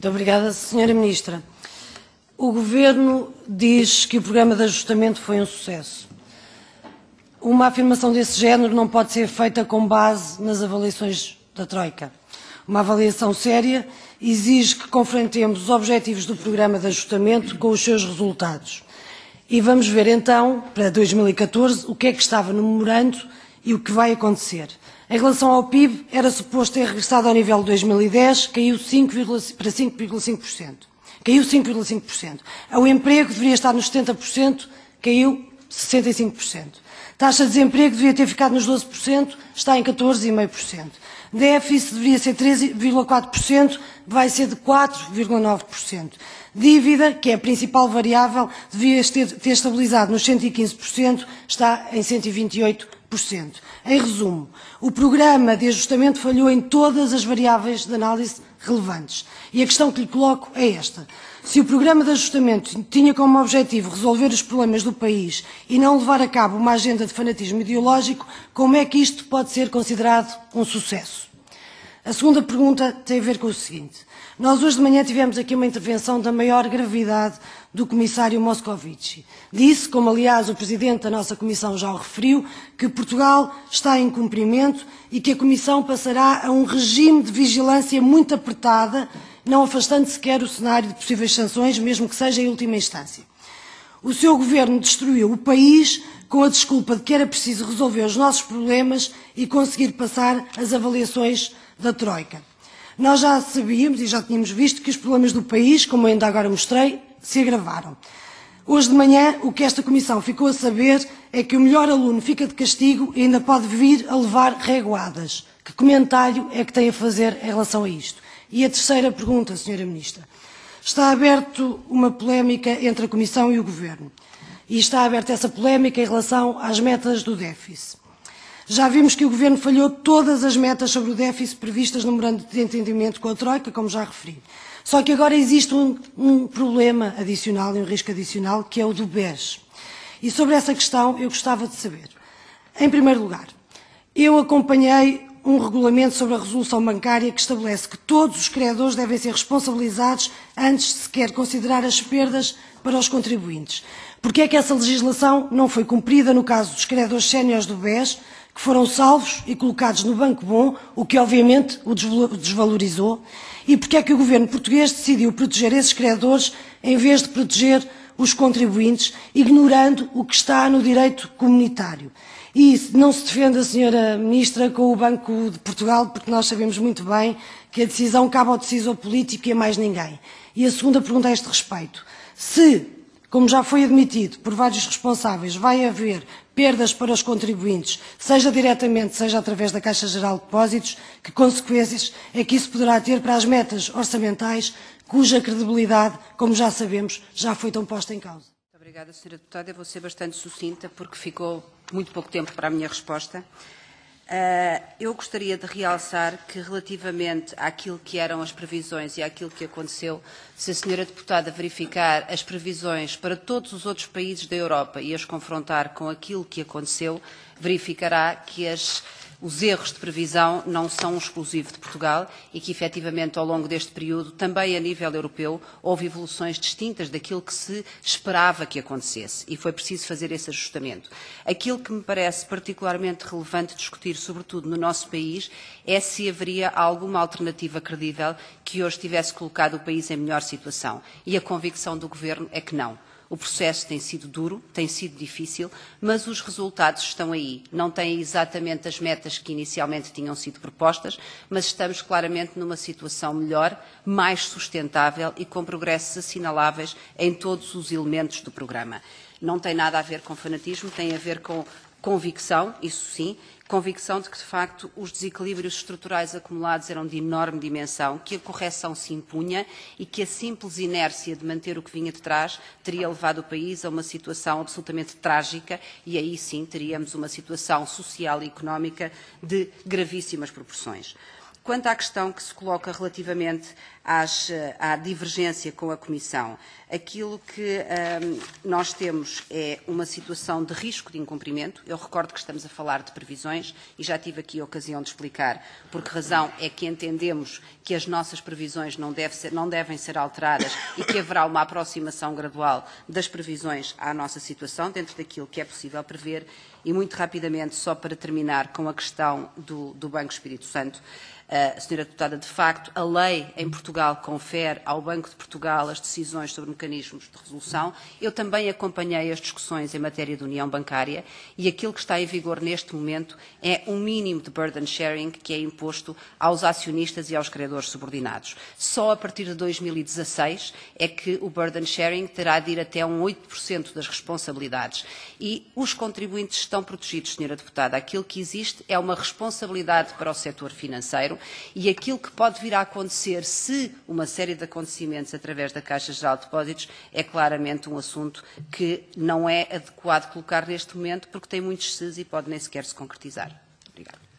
Muito obrigada, Sra. Ministra. O Governo diz que o programa de ajustamento foi um sucesso. Uma afirmação desse género não pode ser feita com base nas avaliações da Troika. Uma avaliação séria exige que confrontemos os objetivos do programa de ajustamento com os seus resultados. E vamos ver então, para 2014, o que é que estava no memorando e o que vai acontecer. Em relação ao PIB, era suposto ter regressado ao nível de 2010, caiu para 5,5%. Caiu 5,5%. O emprego deveria estar nos 70%, caiu 65%. Taxa de desemprego devia ter ficado nos 12%, está em 14,5%. Déficit deveria ser 13,4%, vai ser de 4,9%. Dívida, que é a principal variável, devia ter estabilizado nos 115%, está em 128%. Em resumo, o programa de ajustamento falhou em todas as variáveis de análise relevantes. E a questão que lhe coloco é esta. Se o programa de ajustamento tinha como objetivo resolver os problemas do país e não levar a cabo uma agenda de fanatismo ideológico, como é que isto pode ser considerado um sucesso? A segunda pergunta tem a ver com o seguinte. Nós hoje de manhã tivemos aqui uma intervenção da maior gravidade do Comissário Moscovici. Disse, como aliás o Presidente da nossa Comissão já o referiu, que Portugal está em cumprimento e que a Comissão passará a um regime de vigilância muito apertada, não afastando sequer o cenário de possíveis sanções, mesmo que seja em última instância. O seu Governo destruiu o país com a desculpa de que era preciso resolver os nossos problemas e conseguir passar as avaliações da Troika. Nós já sabíamos e já tínhamos visto que os problemas do país, como ainda agora mostrei, se agravaram. Hoje de manhã, o que esta Comissão ficou a saber é que o melhor aluno fica de castigo e ainda pode vir a levar reguadas. Que comentário é que tem a fazer em relação a isto? E a terceira pergunta, Sra. Ministra. Está aberta uma polémica entre a Comissão e o Governo. E está aberta essa polémica em relação às metas do déficit. Já vimos que o Governo falhou todas as metas sobre o déficit previstas no memorando de entendimento com a Troika, como já referi. Só que agora existe um problema adicional e um risco adicional, que é o do BES. E sobre essa questão eu gostava de saber. Em primeiro lugar, eu acompanhei um regulamento sobre a resolução bancária que estabelece que todos os credores devem ser responsabilizados antes de sequer considerar as perdas para os contribuintes. Porque é que essa legislação não foi cumprida no caso dos credores séniores do BES, que foram salvos e colocados no Banco Bom, o que obviamente o desvalorizou? E porque é que o Governo português decidiu proteger esses credores em vez de proteger os contribuintes, ignorando o que está no direito comunitário? E não se defende a Sra. Ministra com o Banco de Portugal, porque nós sabemos muito bem que a decisão cabe ao decisor político e a mais ninguém. E a segunda pergunta a este respeito. Se, como já foi admitido por vários responsáveis, vai haver perdas para os contribuintes, seja diretamente, seja através da Caixa Geral de Depósitos, que consequências é que isso poderá ter para as metas orçamentais, cuja credibilidade, como já sabemos, já foi tão posta em causa? Muito obrigada, Sra. Deputada. Eu vou ser bastante sucinta, porque ficou muito pouco tempo para a minha resposta. Eu gostaria de realçar que, relativamente àquilo que eram as previsões e àquilo que aconteceu, se a Sra. Deputada verificar as previsões para todos os outros países da Europa e as confrontar com aquilo que aconteceu, verificará que os erros de previsão não são exclusivos de Portugal e que, efetivamente, ao longo deste período, também a nível europeu, houve evoluções distintas daquilo que se esperava que acontecesse e foi preciso fazer esse ajustamento. Aquilo que me parece particularmente relevante discutir, sobretudo no nosso país, é se haveria alguma alternativa credível que hoje tivesse colocado o país em melhor situação. E a convicção do Governo é que não. O processo tem sido duro, tem sido difícil, mas os resultados estão aí. Não têm exatamente as metas que inicialmente tinham sido propostas, mas estamos claramente numa situação melhor, mais sustentável e com progressos assinaláveis em todos os elementos do programa. Não tem nada a ver com fanatismo, tem a ver com convicção, isso sim, convicção de que, de facto, os desequilíbrios estruturais acumulados eram de enorme dimensão, que a correção se impunha e que a simples inércia de manter o que vinha de trás teria levado o país a uma situação absolutamente trágica e aí sim teríamos uma situação social e económica de gravíssimas proporções. Quanto à questão que se coloca relativamente à divergência com a Comissão. Aquilo que nós temos é uma situação de risco de incumprimento. Eu recordo que estamos a falar de previsões e já tive aqui a ocasião de explicar por que razão é que entendemos que as nossas previsões não devem ser alteradas e que haverá uma aproximação gradual das previsões à nossa situação, dentro daquilo que é possível prever. E muito rapidamente, só para terminar com a questão do Banco Espírito Santo, Sra. Deputada, de facto, a lei em Portugal confere ao Banco de Portugal as decisões sobre mecanismos de resolução. Eu também acompanhei as discussões em matéria de união bancária e aquilo que está em vigor neste momento é um mínimo de burden sharing que é imposto aos acionistas e aos credores subordinados. Só a partir de 2016 é que o burden sharing terá de ir até 8% das responsabilidades. E os contribuintes estão protegidos, Sra. Deputada. Aquilo que existe é uma responsabilidade para o setor financeiro e aquilo que pode vir a acontecer se uma série de acontecimentos através da Caixa Geral de Depósitos é claramente um assunto que não é adequado colocar neste momento porque tem muitos ses e pode nem sequer se concretizar. Obrigada.